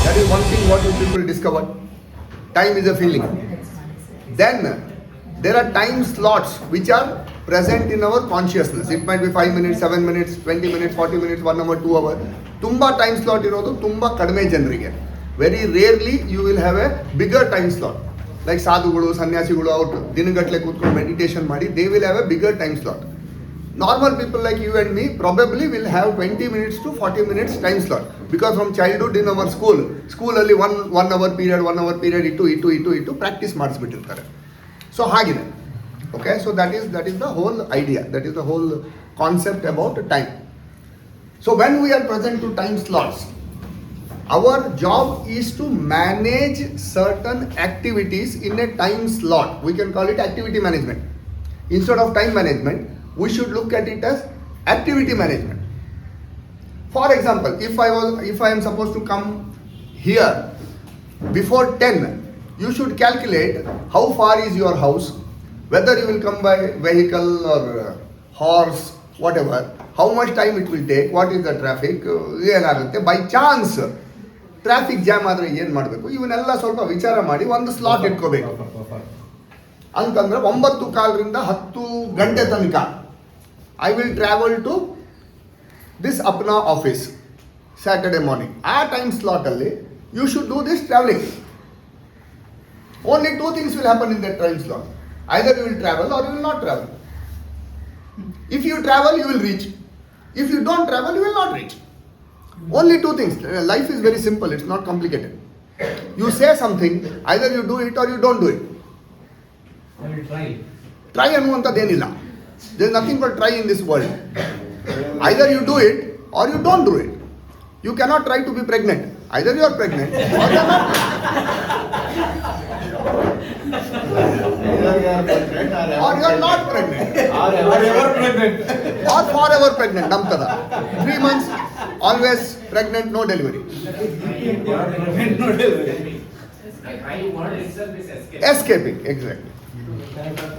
That is one thing what you people discovered. Time is a feeling. Then there are time slots which are present in our consciousness. It might be 5 minutes, 7 minutes, 20 minutes, 40 minutes, 1 hour, 2 hour. ತುಂಬ time slot ಇರೋದು ತುಂಬ ಕಡಿಮೆ ಜನರಿಗೆ. Very rarely you will have a bigger time slot. Like ಸಾಧುಗಳು, ಸನ್ಯಾಸಿಗಳು ಅವ್ರು ದಿನಗಟ್ಟಲೆ ಕೂತ್ಕೊಂಡು ಮೆಡಿಟೇಷನ್ ಮಾಡಿ they will have a bigger time slot. Normal people like you and me probably will have 20 minutes to 40 minutes time slot, because from childhood in our school ಅಲ್ಲಿ one hour period ಇಟ್ಟು practice ಮಾಡಿಸ್ಬಿಟ್ಟಿರ್ತಾರೆ. So ಹಾಗಿದೆ. Okay, so that is the whole idea, that is the whole concept about time. So when we are present to time slots, our job is to manage certain activities in a time slot. We can call it activity management. Instead of time management, we should look at it as activity management. For example, if I am supposed to come here before 10, you should calculate how far is your house, whether you will come by vehicle or horse, whatever, how much time it will take, what is the traffic, ಏನಾಗುತ್ತೆ, by chance traffic jam ಆದರೆ ಏನು ಮಾಡಬೇಕು, ಇವನ್ನೆಲ್ಲ ಸ್ವಲ್ಪ ವಿಚಾರ ಮಾಡಿ ಒಂದು slot ಇಟ್ಕೋಬೇಕು. ಅಂತಂದ್ರೆ 9:15 to 10 ತನಕ I will travel to this Apna office Saturday morning. ಆ ಟೈಮ್ ಸ್ಲಾಟ್ ಅಲ್ಲಿ you should do this traveling. Only two things will happen in that time slot. Either you will travel or you will not travel. If you travel, you will reach. If you don't travel, you will not reach. Only two things. Life is very simple, it's not complicated. You say something, either you do it or you don't do it. I will try. Try ಅನ್ನುವಂಥದ್ದೇನಿಲ್ಲ. There is nothing but try in this world. Either you do it or you don't do it. You cannot try to be pregnant. Either you are pregnant or you are not. Or you are not pregnant. Or ever pregnant. Or forever pregnant. Namtada. 3 months, always pregnant, no delivery. No delivery. Trying word itself is Escaping, exactly.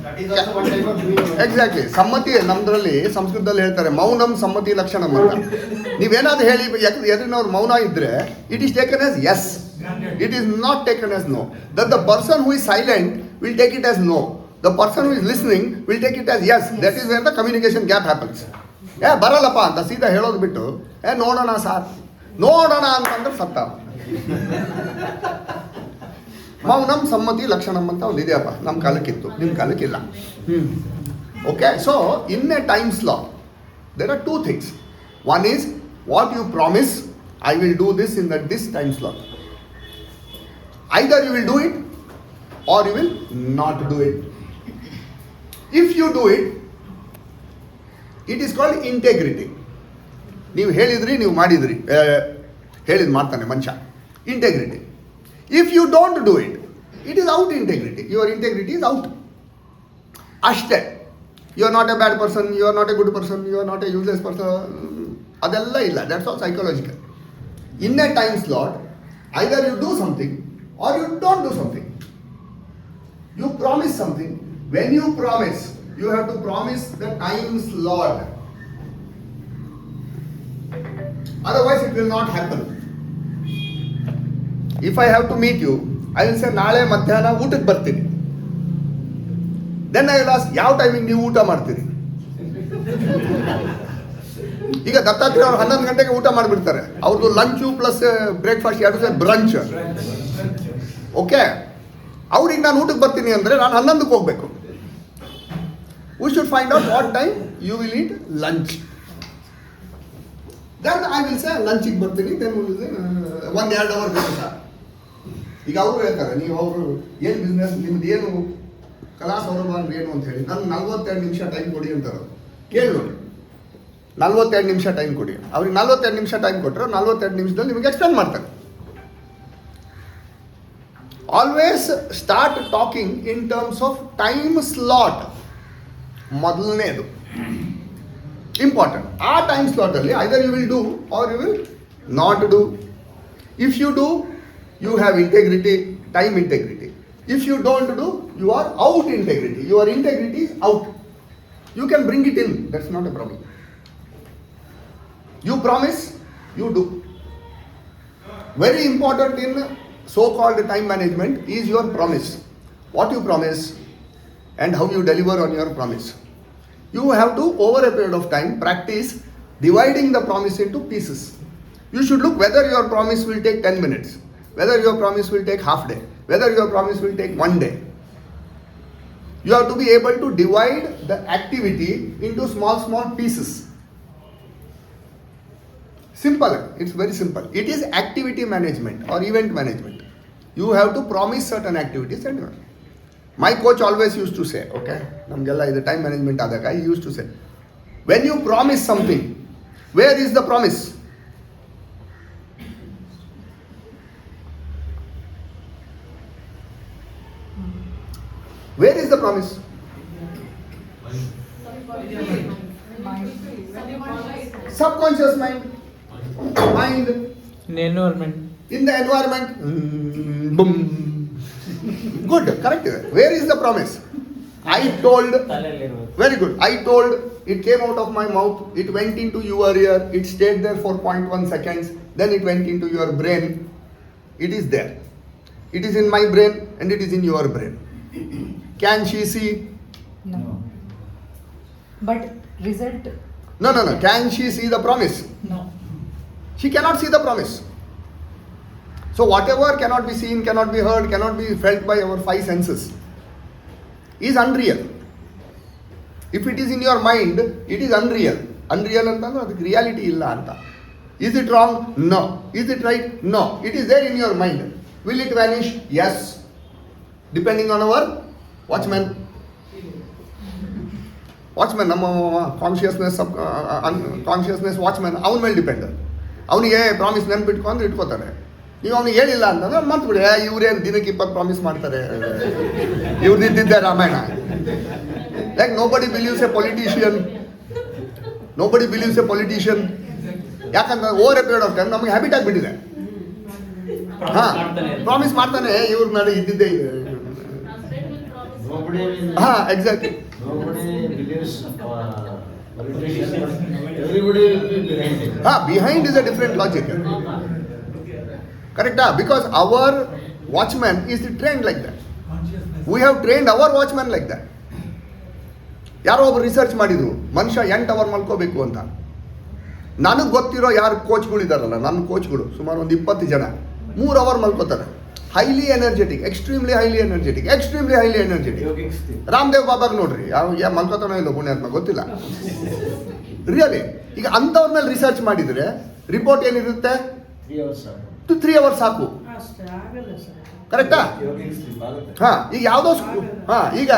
That is also one type of doing. Exactly. ಸಮ್ಮತಿ ನಮ್ದ್ರಲ್ಲಿ ಸಂಸ್ಕೃತದಲ್ಲಿ ಹೇಳ್ತಾರೆ ಮೌನಂ ಸಮ್ಮತಿ ಲಕ್ಷಣಂ ಅಂತ. ನೀವೇನಾದ್ರು ಹೇಳಿ ಎದುರಿನವ್ರು ಮೌನ ಇದ್ರೆ it is taken as yes, it is not taken as no. That the person who is silent will take it as no, the person who is listening will take it as yes. That is where the communication gap happens. ಬರಲ್ಲಪ್ಪ ಅಂತ ಸೀದಾ ಹೇಳೋದು ಬಿಟ್ಟು ನೋಡೋಣ sir, ನೋಡೋಣ ಅಂತಂದ್ರೆ ಸತ್ತ. ಮೌನಂ ಸಮ್ಮತಿ ಲಕ್ಷಣಂ ಅಂತ ಒಂದು ಇದೆಯಪ್ಪ, ನಮ್ಮ ಕಾಲಕ್ಕಿತ್ತು, ನಿಮ್ಮ ಕಾಲಕ್ಕಿಲ್ಲ. Okay, so in a time slot there are two things. One is what you promise, I will do this in this time slot. Either you will do it or you will not do it. If you do it, it is called integrity. ನೀವು ಹೇಳಿದ್ರಿ, ನೀವು ಮಾಡಿದ್ರಿ, ಹೇಳಿದ್ ಮಾಡ್ತಾನೆ ಮನುಷ್ಯ, integrity. If you don't do it, it is out integrity. Your integrity is out. ಅಷ್ಟೇ. You are not a bad person, you are not a good person, you are not a useless person. ಅದೆಲ್ಲ ಇಲ್ಲ. That's all psychological. In a time slot, either you do something or you don't do something. You promise something. When you promise, you have to promise the time slot. Otherwise, it will not happen. If I have to meet you, I will say ನಾಳೆ ಮಧ್ಯಾಹ್ನ ಊಟಕ್ಕೆ ಬರ್ತೀನಿ. Then I will ask ಯಾವ timing ನೀವು ಊಟ ಮಾಡ್ತೀರಿ. ಈಗ ದತ್ತಾತ್ರೇಯ ಅವರು 11 ಗಂಟೆಗೆ ಊಟ ಮಾಡಿಬಿಡ್ತಾರೆ. ಅವ್ರದ್ದು ಲಂಚು ಪ್ಲಸ್ ಬ್ರೇಕ್ಫಾಸ್ಟ್ ಎರಡು ಸೇರಿ ಬ್ರಂಚ್. ಓಕೆ, ಅವ್ರಿಗೆ ನಾನು ಊಟಕ್ಕೆ ಬರ್ತೀನಿ ಅಂದರೆ ನಾನು 11ಕ್ಕೆ ಹೋಗಬೇಕು. We should find out what time you will eat lunch. Then I will say ಲಂಚಿಗೆ ಬರ್ತೀನಿ. ದೆನ್ 1-2 ಅವರ್ ಬೇಕು ಸರ್. ಈಗ ಅವರು ಹೇಳ್ತಾರೆ, ನೀವು ಅವರು ಏನು ಬಿಸ್ನೆಸ್ ನಿಮ್ದು ಏನು ಕಲಾ ಸೌರಭ ಏನು ಅಂತ ಹೇಳಿ, ನಾನು 42 ನಿಮಿಷ ಟೈಮ್ ಕೊಡಿ ಅಂತಾರೆ. ಕೇಳಿ ನೋಡಿ, 42 ನಿಮಿಷ ಟೈಮ್ ಕೊಡಿ. ಅವ್ರಿಗೆ 42 ನಿಮಿಷ ಟೈಮ್ ಕೊಟ್ಟರೆ 42 ನಿಮಿಷದಲ್ಲಿ ನಿಮಗೆ ಎಕ್ಸ್ಪ್ಲೇನ್ ಮಾಡ್ತಾರೆ. Always start talking in terms of time slot. ಮೊದಲನೇದು ಇಂಪಾರ್ಟೆಂಟ್. ಆ ಟೈಮ್ ಸ್ಲಾಟಲ್ಲಿ either you will do or you will not do. If you do, you have integrity, time integrity. If you don't do, you are out integrity. Your integrity is out. You can bring it in, that's not a problem. You promise, you do. Very important in so-called time management is your promise. What you promise and how you deliver on your promise. You have to, over a period of time, practice dividing the promise into pieces. You should look whether your promise will take 10 minutes, whether your promise will take half day, whether your promise will take 1 day. You have to be able to divide the activity into small pieces. Simple, it's very simple. It is activity management or event management. You have to promise certain activities and my coach always used to say, okay, namgeಲ್ಲ ಇದು time management ಆದಾಗ he used to say, when you promise something, where is the promise? Where is the promise? Subconscious mind. Mind. In the environment. In the environment. Boom. Good, correct. Where is the promise? I told. Very good. I told. It came out of my mouth. It went into your ear. It stayed there for 0.1 seconds. Then it went into your brain. It is there. It is in my brain and it is in your brain. Can she see? No. But result? No. Can she see the promise? No. She cannot see the promise. So whatever cannot be seen, cannot be heard, cannot be felt by our five senses is unreal. If it is in your mind, it is unreal. Unreal ಅಂತಂದ್ರೆ ಅದಕ್ಕೆ reality ಇಲ್ಲ ಅಂತ. Is it wrong? No. Is it right? No. It is there in your mind. Will it vanish? Yes. Depending on our watchman. Watchman ನಮ್ಮ consciousness consciousness watchman ಅವನ ಮೇಲೆ depend. ಅವನಿಗೆ promise ನೆನ್ಪಿಟ್ಕೊಂಡು ಇಟ್ಕೋತಾರೆ. ನೀವು ಅವ್ನಿಗೆ ಹೇಳಿಲ್ಲ ಅಂತಂದ್ರೆ ಮರ್ತ್ಬಿಡಿ, ಇವ್ರೇನು ದಿನಕ್ಕೆ 20 ಪ್ರಾಮಿಸ್ ಮಾಡ್ತಾರೆ, ಇವ್ರದ್ದಿದ್ದೆ Ramayana. Like nobody believes a politician. Nobody believes a politician. ಯಾಕಂದ್ರೆ over a period of time ನಮಗೆ ಹ್ಯಾಬಿಟ್ ಆಗಿಬಿಟ್ಟಿದೆ. ಪ್ರಾಮಿಸ್ ಮಾಡ್ತಾನೆ, ಇವ್ರ ಮೇಲೆ ಇದ್ದಿದ್ದೇ ಇದೆ. Exactly. Behind is a different logic. Correct? Because our watchman is trained like that. We have trained our watchman like that. ಯಾರೋ ಒಬ್ರು ರಿಸರ್ಚ್ ಮಾಡಿದ್ರು, ಮನುಷ್ಯ 8 ಅವರ್ ಮಲ್ಕೋಬೇಕು ಅಂತ. ನನಗೆ ಗೊತ್ತಿರೋ ಯಾರು ಕೋಚ್ಗಳಿದಾರಲ್ಲ, ನನ್ನ ಕೋಚ್ಗಳು ಸುಮಾರು ಒಂದು 20 ಜನ 3 ಅವರ್ ಮಲ್ಕೋತಾರೆ. Highly energetic, extremely highly energetic. Ramdev ಬಾಬಾಗ್ ನೋಡ್ರಿ, ಯಾವ ಮಲ್ಕೋತಾನೋ ಇಲ್ಲೋ ಪುಣ್ಯಾತ್ಮ ಗೊತ್ತಿಲ್ಲ. ರಿಯಲಿ ಈಗ ಅಂಥವ್ರ ಮೇಲೆ ರಿಸರ್ಚ್ ಮಾಡಿದರೆ ರಿಪೋರ್ಟ್ ಏನಿರುತ್ತೆ? 3 ಅವರ್ಸ್ ಸಾಕು. ಕರೆಕ್ಟಾ? ಈಗ ಯಾವುದೋ ಈಗ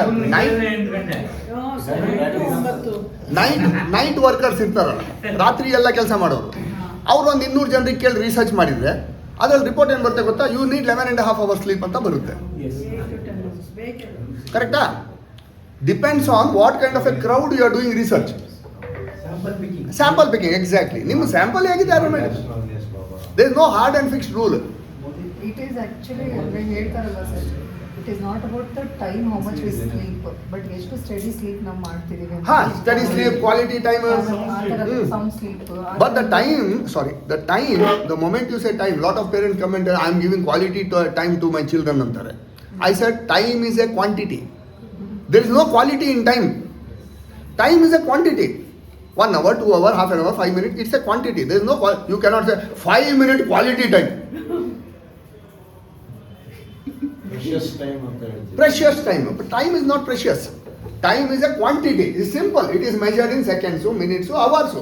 ನೈಟ್ ವರ್ಕರ್ಸ್ ಇರ್ತಾರಲ್ಲ, ರಾತ್ರಿ ಎಲ್ಲ ಕೆಲಸ ಮಾಡೋರು, ಅವ್ರು ಒಂದು 200 ಜನರಿಗೆ ಕೇಳಿ ರಿಸರ್ಚ್ ಮಾಡಿದರೆ ಅದ್ರಲ್ಲಿ ರಿಪೋರ್ಟ್ ಏನು ಬರುತ್ತೆ ಗೊತ್ತಾ? ಯು ನೀಡ್ 11.5 hours ಸ್ಲೀಪ್ ಅಂತ ಬರುತ್ತೆ. ಕರೆಕ್ಟಾ? Depends on what kind of a crowd you are doing research. Sample picking, exactly. ನಿಮ್ಮ ಸ್ಯಾಂಪಲ್ ಹೇಗಿದೆ ಯಾರು madam? There is no hard and fixed rule. It is actually, ಹೇಳ್ತಾರಲ್ಲ sir, it is not about the time how much we sleep, but ಎಷ್ಟು study sleep ನಾವು ಮಾಡ್ತಿದೀವಿ. Study sleep, quality time. Some sleep. But the time, the moment you say time, lot of parents comment, I am giving quality time to my children ಅಂತಾರೆ. I said time is a quantity. There is no quality in time. Time is a quantity. 1 hour, 2 hour, half an hour, 5 minutes, it's a quantity. There is no, you cannot say 5-minute quality time. Precious time. But time is not precious. Time is a quantity. It's simple. It is measured in seconds, minutes, hours.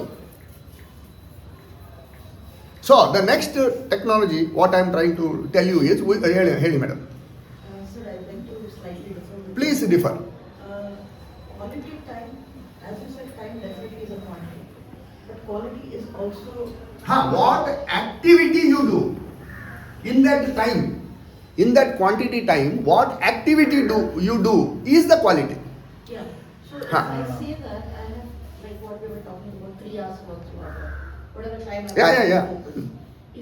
So the next technology, what I am trying to tell you is, ಹೇಳಿ madam. Sir, I went to slightly different. Please differ. Quality time, as you said, time definitely is a quantity, but quality is also. What activity you do in that time, in that quantity time, what activity you do is the quality. Yeah. So if Huh. I say that I have, like what we were talking about, 3 hours work, whatever time I Yeah. focus.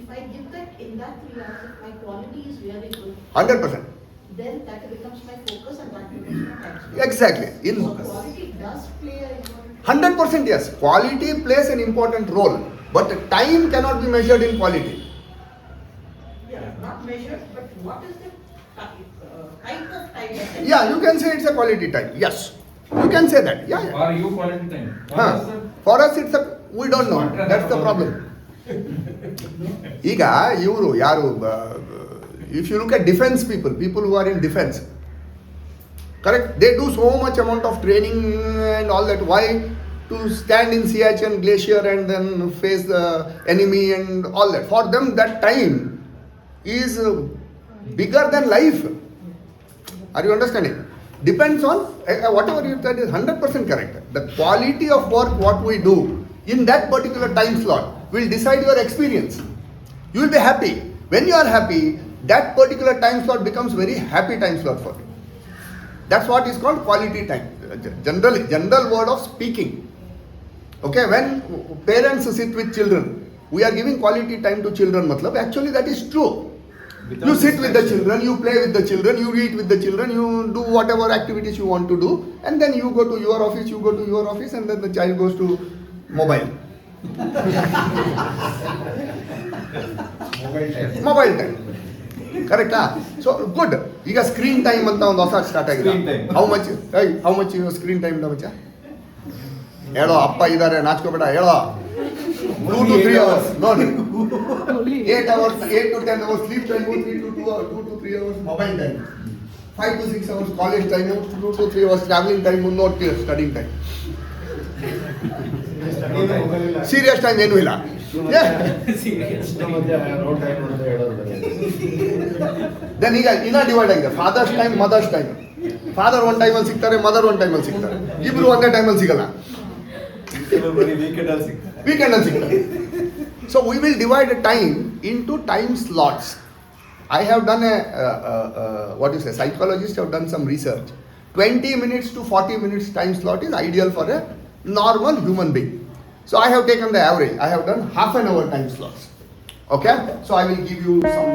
If I give that in that 3 hours, if my quality is really good, 100%. then that becomes my focus and that becomes my time spent. Exactly. In So quality does play a important. 100% yes. Quality plays an important role, but time cannot be measured in quality. measured, but what is the kind of time? Yeah, you can say it's a quality time. Yes, you can say that. Yeah, yeah. For you, quality time. For Huh. us, sir, For us, it's a we don't know. That's the problem. ಈಗ ಇವರು ಯಾರು if you look at defence people who are in defence correct they do so much amount of training and all that why to stand in Siachen glacier and then face the enemy and all that. For them, that time is bigger than life. Are you understanding? Depends on whatever you said is 100% correct. The quality of work, what we do in that particular time slot, will decide your experience. You will be happy. When you are happy, that particular time slot becomes very happy time slot for you. That's what is called quality time. General word of speaking. Okay, when parents sit with children, we are giving quality time to children. Matlab, actually that is true. You sit with the children, you play with the children, you eat with the children, you do whatever activities you want to do, and then you go to your office, and then the child goes to mobile. Mobile time. Correct, ah? So good. ಈಗ screen time ಅಂತ ಒಂದು ಹೊಸ start ಆಗಿದೆ. Screen time. How much screen time ಮಚ್ಚ? ಹೇಳೋ, ಅಪ್ಪ ಇದ್ದಾರೆ, ನಾಚ್ಕೋಬೇಡ, ಹೇಳೋ. 2 to 3 hours. ನೋಡಿ. 8 hours, 8 to 10 hours sleep time, 2 to 3 hours mobile time. 5 to 6 hours college time, 2 to 3 hours traveling time, not studying time. Serious time ಏನು ಇಲ್ಲ. Then ಈಗ ಇನ್ನ ಡಿವೈಡ್ ಆಗಿದೆ. Father's time, mother's time. Father ಒಂದು ಟೈಮಲ್ಲಿ ಸಿಗ್ತಾರೆ, mother ಒಂದು ಟೈಮಲ್ಲಿ ಸಿಗ್ತಾರೆ. ಇಬ್ರು ಒಂದೇ ಟೈಮಲ್ಲಿ ಸಿಗಲ್ಲ. Weekend ಅಲ್ಲಿ ಸಿಗ್ತಾರೆ. So we will divide the time into time slots. I have done what you say, psychologists have done some research. 20 minutes to 40 minutes time slot is ideal for a normal human being. So I have taken the average. I have done half an hour time slots. Okay? So I will give you some